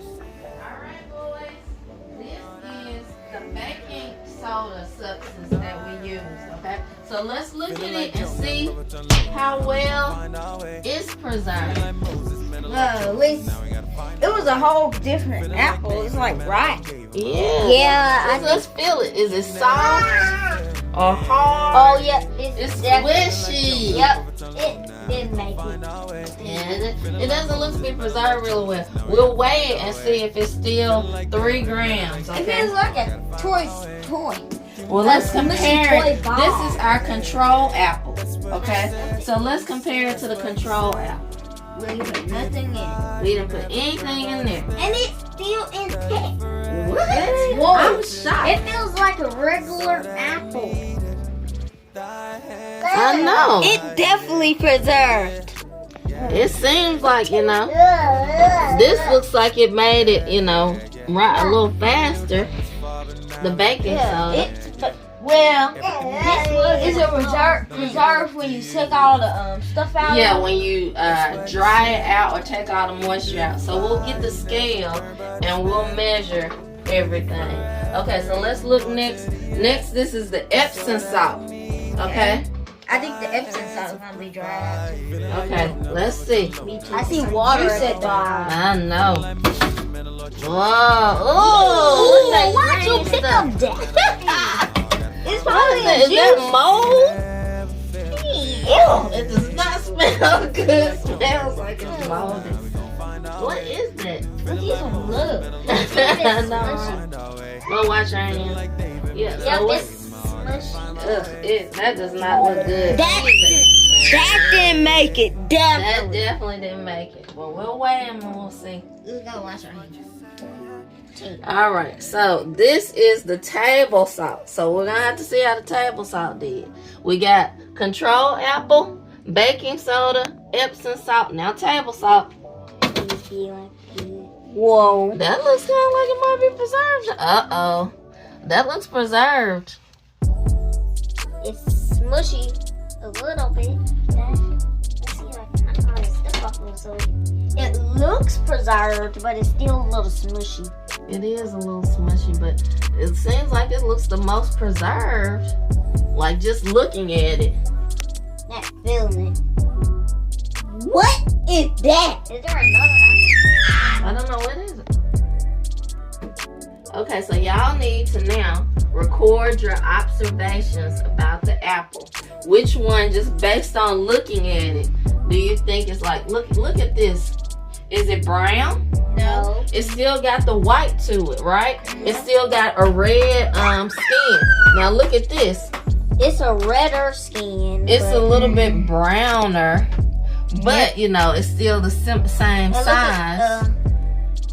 Alright, boys. This is the baking soda substance that we use, okay? So let's look at it and see how well it's preserved. It was a whole different apple. It's like right. Yeah. Yeah. Let's feel it. Is it soft or hard? Oh yeah. It's squishy. Yep. It did make it. Yeah, it doesn't look to be preserved really well. We'll weigh it and see if it's still 3 grams. It Okay. feels like a toy. Well, let's compare it. Toy ball. This is our control apple. Okay. So let's compare it to the control apple. We didn't put nothing in it. We didn't put anything in there. And it's still intact. What? Whoa. I'm shocked. It feels like a regular apple. I know. It definitely preserved. It seems like, this looks like it made it, right a little faster. The baking soda. Is it preserved when you took all the stuff out? Yeah, when you dry it out or take all the moisture out. So we'll get the scale and we'll measure everything. Okay, so let's look next. Next, this is the Epsom salt. Okay? I think the Epsom salt is going to be dry. Okay, let's see. I see water at the bottom. I know. Whoa. Ooh, Why'd you pick up that? It's probably is that mold? Ew. It does not smell good. It smells like it's moldy. What is that? Look. Go wash your hands. Yeah, so Yep, what's... it's smushy. That does not look good. That didn't make it. That definitely didn't make it. Well, we'll weigh them and we'll see. Let's go wash our hands. Alright, so this is the table salt. So we're going to have to see how the table salt did. We got control apple, baking soda, Epsom salt, now table salt. Whoa. That looks kind of like it might be preserved. Uh-oh. That looks preserved. It's smushy a little bit. So it looks preserved, but it's still a little smushy. It is a little smushy, but it seems like it looks the most preserved. Like just looking at it. Not feeling it. What is that? Is there another apple? I don't know, what is it? Okay, so y'all need to now record your observations about the apple. Which one, just based on looking at it, do you think it's like, look at this. Is it brown? No. It still got the white to it, right? It still got a red skin. Now look at this. It's a redder skin. It's a little bit browner, but it's still the same size.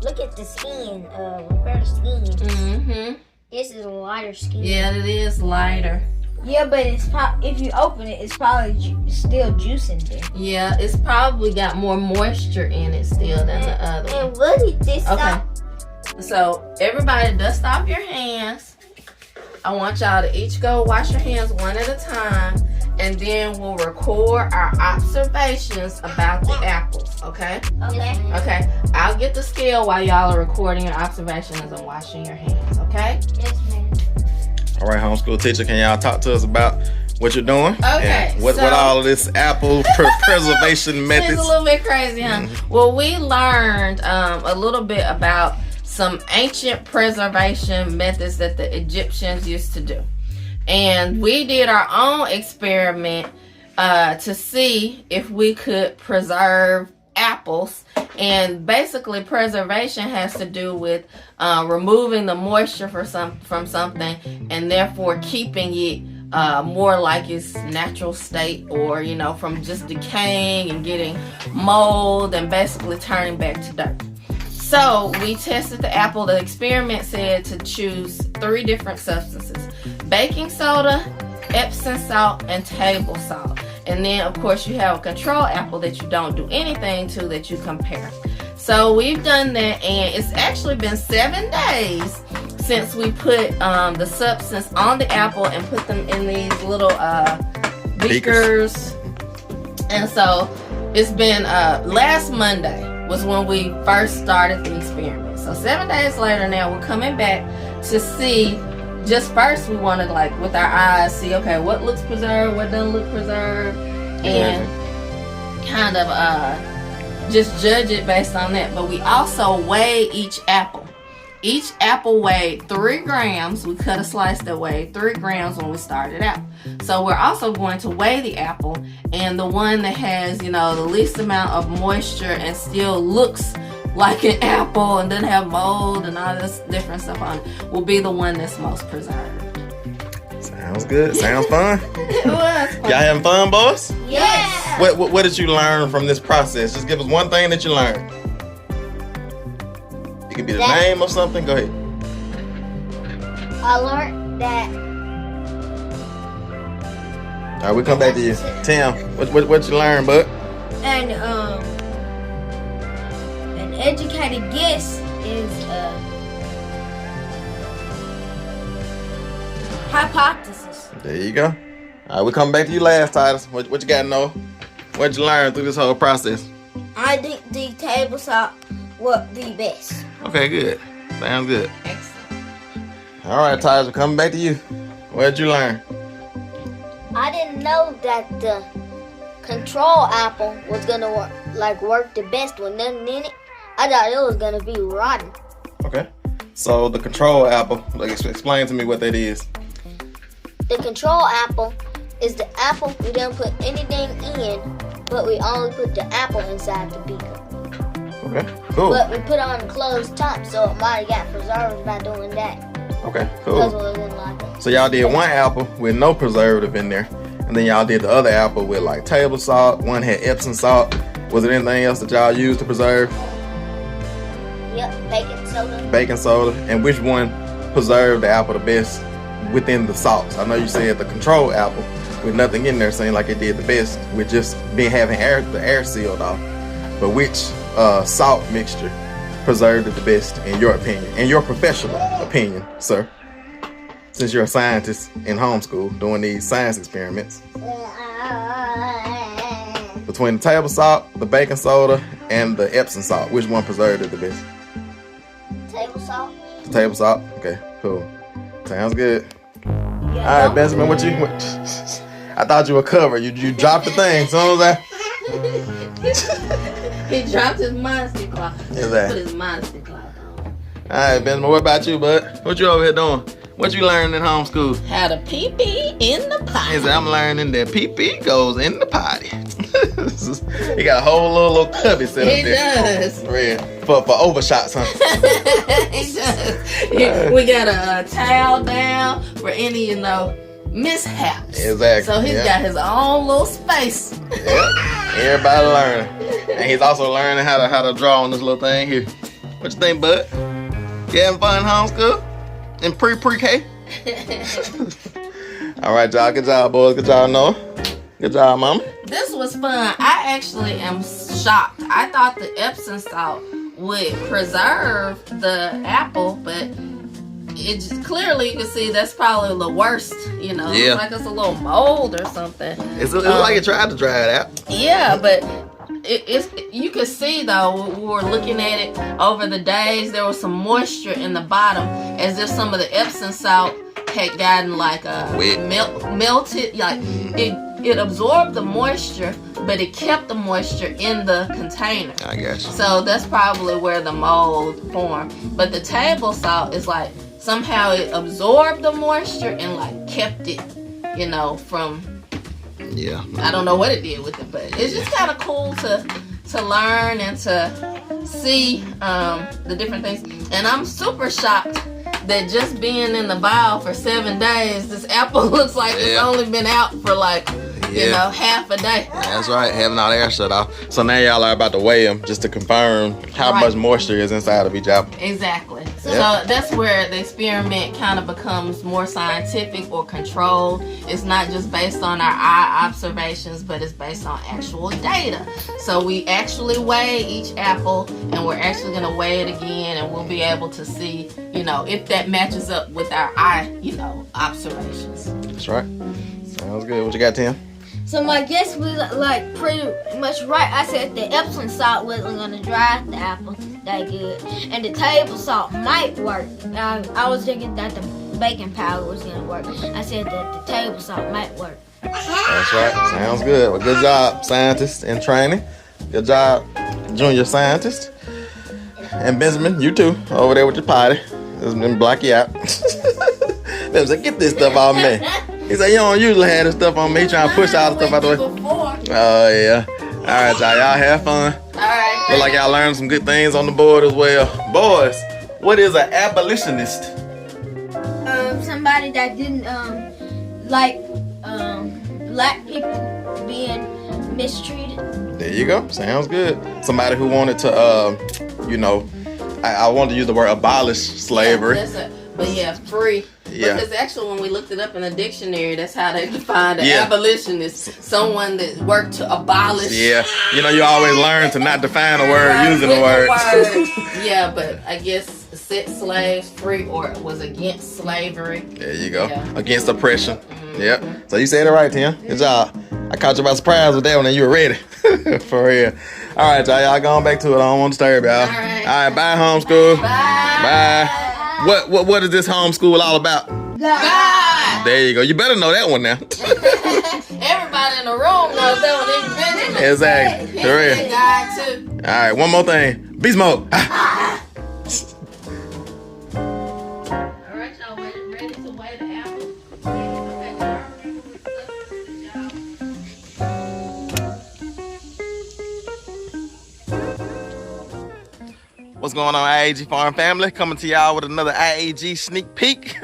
Look at the skin. Compare the skin. Mm-hmm. This is a lighter skin. Yeah, it is lighter. Yeah, but if you open it, it's probably still juice in there. Yeah, it's probably got more moisture in it still than the other one. And what is this? Okay. So everybody, dust off your hands. I want y'all to each go wash your hands one at a time, and then we'll record our observations about the apples. Okay? Okay. Okay. I'll get the scale while y'all are recording your observations and washing your hands. Okay? Yes, ma'am. All right, homeschool teacher, can y'all talk to us about what you're doing? Okay, And what all of this apple preservation methods? It's a little bit crazy, huh? Mm-hmm. Well, we learned a little bit about some ancient preservation methods that the Egyptians used to do. And we did our own experiment to see if we could preserve apples. And basically preservation has to do with removing the moisture from something and therefore keeping it more like its natural state, or from just decaying and getting mold and basically turning back to dirt. So we tested the apple. The experiment said to choose 3 different substances: baking soda, Epsom salt, and table salt. And then, of course, you have a control apple that you don't do anything to, that you compare. So we've done that, and it's actually been 7 days since we put the substance on the apple and put them in these little beakers. And so it's been last Monday was when we first started the experiment. So 7 days later now, we're coming back to see, just first we want to, like, with our eyes, see, okay, what looks preserved, what doesn't look preserved, and kind of just judge it based on that. But we also weigh each apple. Each apple weighed 3 grams. We cut a slice that weighed 3 grams when we started out. So we're also going to weigh the apple, and the one that has, you know, the least amount of moisture and still looks like an apple and doesn't have mold and all this different stuff on it will be the one that's most preserved. Sounds good. Sounds fun. It was fun. Y'all having fun, boys? Yes. What did you learn from this process? Just give us one thing that you learned. It could be the name of something. Go ahead. I learned that. All right, we come back to you. Tim, what you learned, bud? And an educated guess is hypothesis. There you go. All right, we come back to you last, Titus. What you got to know? What you learned through this whole process? I think the table saw what the best. Okay, good. Sounds good. Excellent. All right, Titus, we're coming back to you. What did you learn? I didn't know that the control apple was gonna work the best with nothing in it. I thought it was gonna be rotten. Okay. So the control apple, explain to me what that is. The control apple is the apple we didn't put anything in, but we only put the apple inside the beaker. Okay, cool. But we put on a closed top, so it might have got preserved by doing that. Okay, Because cool. we didn't like it. So y'all did one apple with no preservative in there, and then y'all did the other apple with like table salt. One had Epsom salt. Was there anything else that y'all used to preserve? Yep, baking soda. Baking soda. And which one preserved the apple the best within the salts? I know you said the control apple with nothing in there seemed like it did the best with just having the air sealed off. But which salt mixture preserved it the best in your opinion, in your professional opinion, sir? Since you're a scientist in homeschool doing these science experiments. Between the table salt, the baking soda, and the Epsom salt, which one preserved it the best? Table salt. The table salt? Okay, cool. Sounds good. Alright, Benjamin, what? I thought you were covered. You dropped the thing. So He dropped his modesty cloth. Exactly. Put his modesty cloth on. Alright, Benjamin, what about you, bud? What you over here doing? What you learned in homeschool? How to pee-pee in the pot. He said, I'm learning that pee-pee goes in the potty. He got a whole little cubby set up He there. does. Red. For overshots, huh? He does. We got a towel down for any, mishaps. Exactly. So he's got his own little space. Yep. Everybody learning. And he's also learning how to draw on this little thing here. What you think, bud? You having fun in homeschool? In pre-K? All right, y'all. Good job, boys. Good job, Noah. Good job, Mama. This was fun. I actually am shocked. I thought the Epsom salt would preserve the apple, but it just, clearly you can see that's probably the worst. Yeah. It's like it's a little mold or something. It's like it tried to dry it out. Yeah, but you could see though when we were looking at it over the days, there was some moisture in the bottom, as if some of the Epsom salt had gotten like melted. Like it absorbed the moisture, but it kept the moisture in the container. I guess. So that's probably where the mold formed. But the table salt is like somehow it absorbed the moisture and like kept it, from. Yeah. I don't know what it did with it, but it's just kind of cool to learn and to see the different things. And I'm super shocked that just being in the vial for 7 days, this apple looks like it's only been out for half a day. That's right, having all the air shut off. So now y'all are about to weigh them just to confirm how much moisture is inside of each apple. Exactly. So that's where the experiment kind of becomes more scientific or controlled. It's not just based on our eye observations, but it's based on actual data. So we actually weigh each apple, and we're actually going to weigh it again, and we'll be able to see, if that matches up with our eye, observations. That's right. Sounds good. What you got, Tim? So my guess was pretty much right. I said the Epsom salt wasn't gonna dry the apple. that good. And the table salt might work. I was thinking that the baking powder was gonna work. I said that the table salt might work. That's right. Sounds good. Well, good job, scientist in training. Good job, junior scientist. And Benjamin, you too, over there with your potty. It's been black you out. Benjamin said, get this stuff off me. He said, you don't usually have this stuff on me. He trying to push all the stuff out the way. Oh, yeah. All right, y'all have fun. All right. Look like y'all learned some good things on the board as well. Boys, what is an abolitionist? Somebody that didn't like black people being mistreated. There you go. Sounds good. Somebody who wanted to, I wanted to use the word abolish slavery. Free. Yeah. Because actually, when we looked it up in the dictionary, that's how they defined an abolitionist. Someone that worked to abolish. Yeah. You know, you always learn to not define a word using the word. Yeah, but I guess set slaves free or was against slavery. There you go. Yeah. Against oppression. Mm-hmm. Yep. So you said it right, Tim. Good job. I caught you by surprise with that one and you were ready. For real. All right, y'all going back to it. I don't want to disturb y'all. All right, bye, homeschool. Bye. What is this homeschool all about? God. There you go. You better know that one now. Everybody in the room knows that one. Independent. Exactly. For real. God too. All right, one more thing. Beast mode. All right, y'all ready to weigh the apple? What's going on, I.A.G Farm family? Coming to y'all with another I.A.G sneak peek.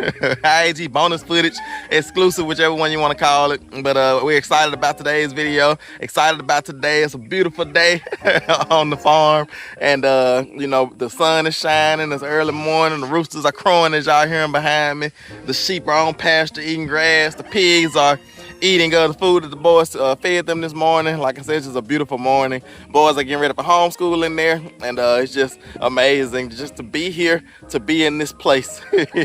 I.A.G bonus footage, exclusive, whichever one you want to call it. But we're excited about today's video. Excited about today. It's a beautiful day on the farm. And, the sun is shining. It's early morning. The roosters are crowing as y'all hearing behind me. The sheep are on pasture eating grass. The pigs are eating the food that the boys fed them this morning. Like I said, it's just a beautiful morning. Boys are getting ready for homeschooling there, and it's just amazing just to be here, to be in this place.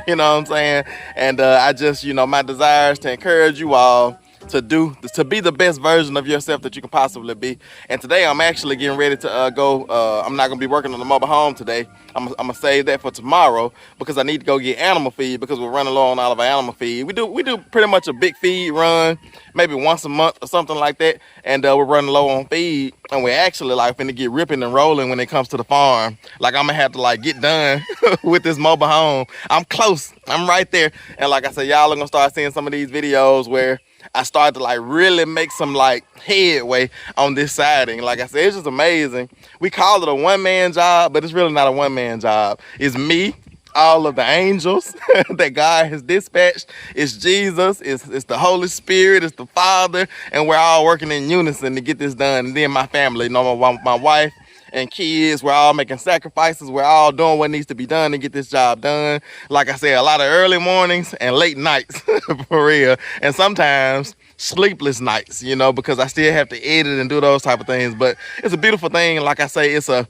You know what I'm saying? And I just, my desire is to encourage you all to be the best version of yourself that you can possibly be. And today I'm actually getting ready to go. I'm not gonna be working on the mobile home today. I'm gonna save that for tomorrow because I need to go get animal feed because we're running low on all of our animal feed. We do pretty much a big feed run, maybe once a month or something like that. And we're running low on feed, and we're actually finna get ripping and rolling when it comes to the farm. Like I'm gonna have to get done with this mobile home. I'm close. I'm right there. And like I said, y'all are gonna start seeing some of these videos where I started to really make some headway on this siding. Like I said, it's just amazing. We call it a one-man job, but it's really not a one-man job. It's me, all of the angels that God has dispatched. It's Jesus, it's the Holy Spirit, it's the Father, and we're all working in unison to get this done. And then my family, my wife and kids, we're all making sacrifices. We're all doing what needs to be done to get this job done. Like I said, a lot of early mornings and late nights, for real. And sometimes sleepless nights, because I still have to edit and do those type of things. But it's a beautiful thing. Like I say, it's a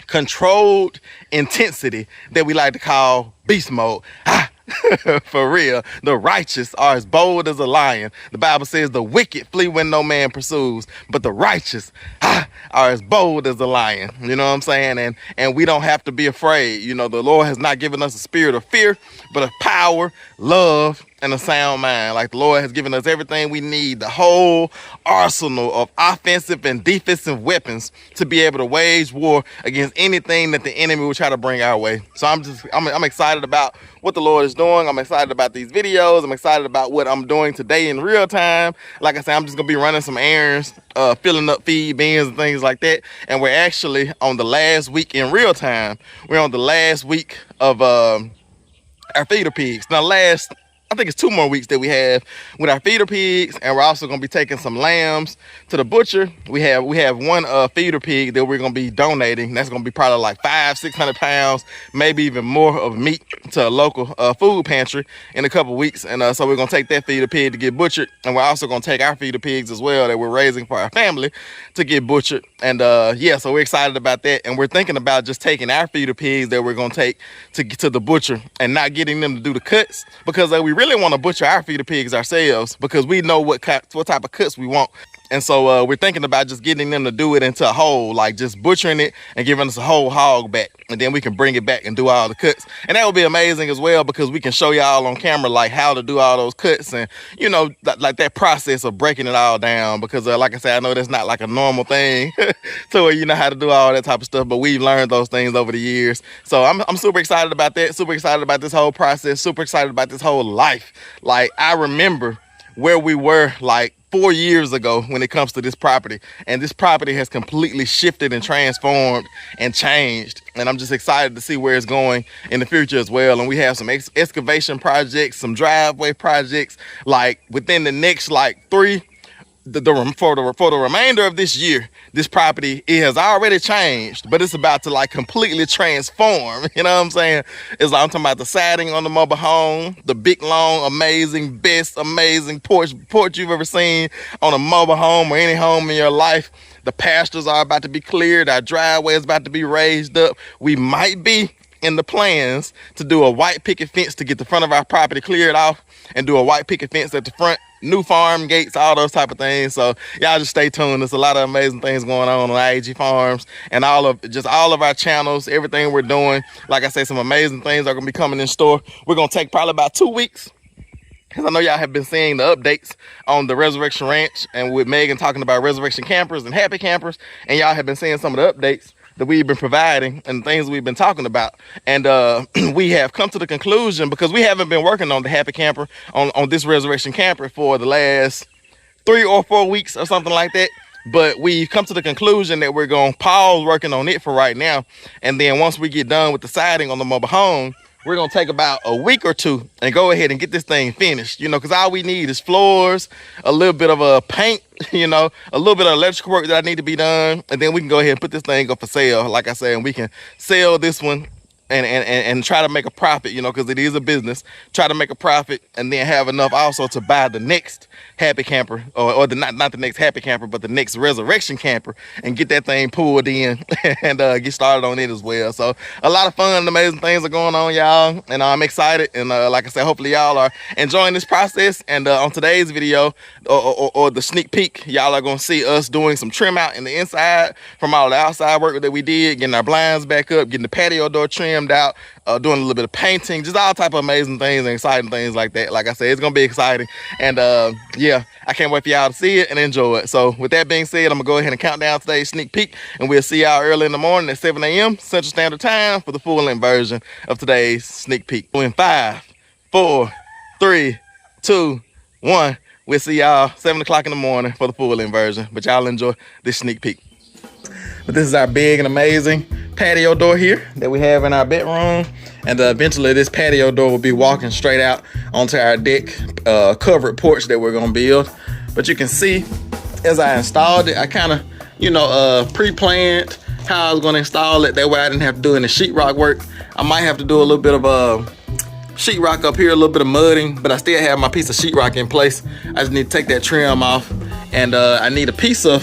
controlled intensity that we like to call beast mode. For real, the righteous are as bold as a lion. The Bible says the wicked flee when no man pursues, but the righteous are as bold as a lion. You know what I'm saying? And we don't have to be afraid. The Lord has not given us a spirit of fear, but of power, love, and a sound mind. Like the Lord has given us everything we need, the whole arsenal of offensive and defensive weapons to be able to wage war against anything that the enemy will try to bring our way. So I'm excited about what the Lord is doing. I'm excited about these videos. I'm excited about what I'm doing today in real time. Like I said, I'm just gonna be running some errands, filling up feed bins and things like that. And we're actually on the last week in real time. We're on the last week of our feeder pigs. Now I think it's 2 more weeks that we have with our feeder pigs, and we're also going to be taking some lambs to the butcher. We have one feeder pig that we're going to be donating. That's going to be probably 500-600 pounds, maybe even more of meat to a local food pantry in a couple weeks. And so we're going to take that feeder pig to get butchered, and we're also going to take our feeder pigs as well that we're raising for our family to get butchered. And so we're excited about that, and we're thinking about just taking our feeder pigs that we're going to take to the butcher and not getting them to do the cuts because we really want to butcher our feeder pigs ourselves because we know what type of cuts we want. And so we're thinking about just getting them to do it into a whole, like just butchering it and giving us a whole hog back. And then we can bring it back and do all the cuts. And that would be amazing as well because we can show y'all on camera like how to do all those cuts and, you know, like that process of breaking it all down. Because like I said, I know that's not like a normal thing to where you know how to do all that type of stuff. But we've learned those things over the years. So I'm super excited about that. Super excited about this whole process. Super excited about this whole life. Like I remember where we were like 4 years ago when it comes to this property, and this property has completely shifted and transformed and changed, and I'm just excited to see where it's going in the future as well. And we have some excavation projects, some driveway projects, like within the next like for the remainder of this year. This property, it has already changed, but it's about to like completely transform. You know what I'm saying? It's like I'm talking about the siding on the mobile home, the big, long, amazing, best, amazing porch you've ever seen on a mobile home or any home in your life. The pastures are about to be cleared. Our driveway is about to be raised up. We might be in the plans to do a white picket fence to get the front of our property cleared off and do a white picket fence at the front, new farm gates, all those type of things. So y'all just stay tuned. There's a lot of amazing things going on I.A.G Farms and all of our channels, everything we're doing. Like I said, some amazing things are gonna be coming in store. We're gonna take probably about 2 weeks, because I know y'all have been seeing the updates on the Resurrection Ranch and with Megan talking about resurrection campers and happy campers, and y'all have been seeing some of the updates that we've been providing and things we've been talking about. And we have come to the conclusion, because we haven't been working on the happy camper, on this resurrection camper for the last 3 or 4 weeks or something like that. But we've come to the conclusion that we're going to pause working on it for right now. And then once we get done with the siding on the mobile home, we're going to take about a week or 2 and go ahead and get this thing finished, you know, because all we need is floors, a little bit of a paint, you know, a little bit of electrical work that I need to be done. And then we can go ahead and put this thing up for sale, like I said, and we can sell this one and try to make a profit, you know, because it is a business. Try to make a profit and then have enough also to buy the next happy camper, or not the next happy camper, but the next resurrection camper, and get that thing pulled in and get started on it as well. So a lot of fun and amazing things are going on, y'all, and I'm excited. And like I said, hopefully y'all are enjoying this process. And on today's video or the sneak peek, y'all are gonna see us doing some trim out in the inside from all the outside work that we did, getting our blinds back up, getting the patio door trimmed out, doing a little bit of painting, just all type of amazing things and exciting things like that. Like I said, it's gonna be exciting. And yeah, I can't wait for y'all to see it and enjoy it. So with that being said, I'm gonna go ahead and count down today's sneak peek, and we'll see y'all early in the morning at 7 a.m. Central Standard Time for the full-length version of today's sneak peek. In 5, 4, 3, 2, 1, we'll see y'all 7 o'clock in the morning for the full-length version. But y'all enjoy this sneak peek. But this is our big and amazing patio door here that we have in our bedroom, and eventually this patio door will be walking straight out onto our deck covered porch that we're gonna build. But you can see, as I installed it, I kind of, you know, pre-planned how I was gonna install it. That way I didn't have to do any sheetrock work. I might have to do a little bit of sheetrock up here, a little bit of mudding, but I still have my piece of sheetrock in place. I just need to take that trim off, and I need a piece of,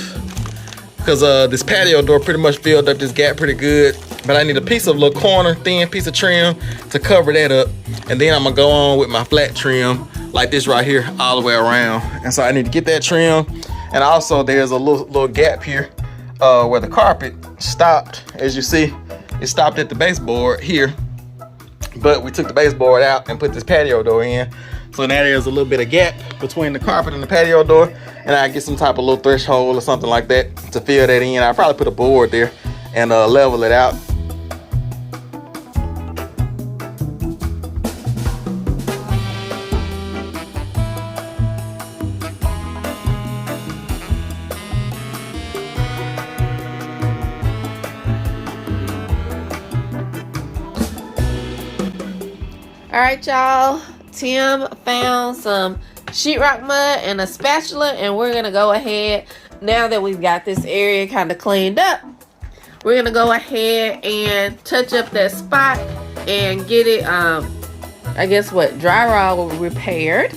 because this patio door pretty much filled up this gap pretty good, but I need a piece of little corner, thin piece of trim to cover that up. And then I'm gonna go on with my flat trim like this right here all the way around. And so I need to get that trim. And also there's a little gap here where the carpet stopped. As you see, it stopped at the baseboard here, but we took the baseboard out and put this patio door in. So now there's a little bit of gap between the carpet and the patio door, and I get some type of little threshold or something like that to fill that in. I'll probably put a board there and level it out. All right, y'all. Tim found some sheetrock mud and a spatula, and we're gonna go ahead, now that we've got this area kind of cleaned up, we're gonna go ahead and touch up that spot and get it I guess what, drywall repaired.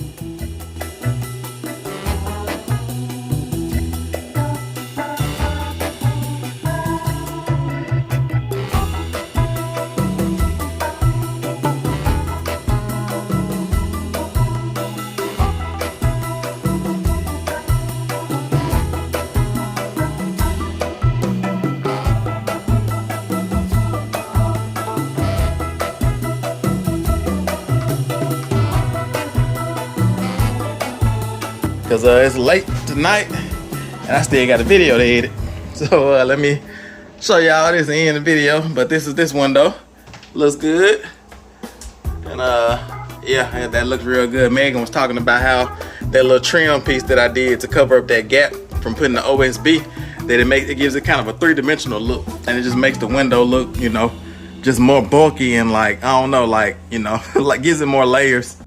because it's late tonight and I still got a video to edit. So let me show y'all this in the video. But this is this one though. Looks good. And yeah, that looks real good. Megan was talking about how that little trim piece that I did to cover up that gap from putting the OSB, that it gives it kind of a three-dimensional look, and it just makes the window look, you know, just more bulky and like, I don't know, like, you know, like gives it more layers.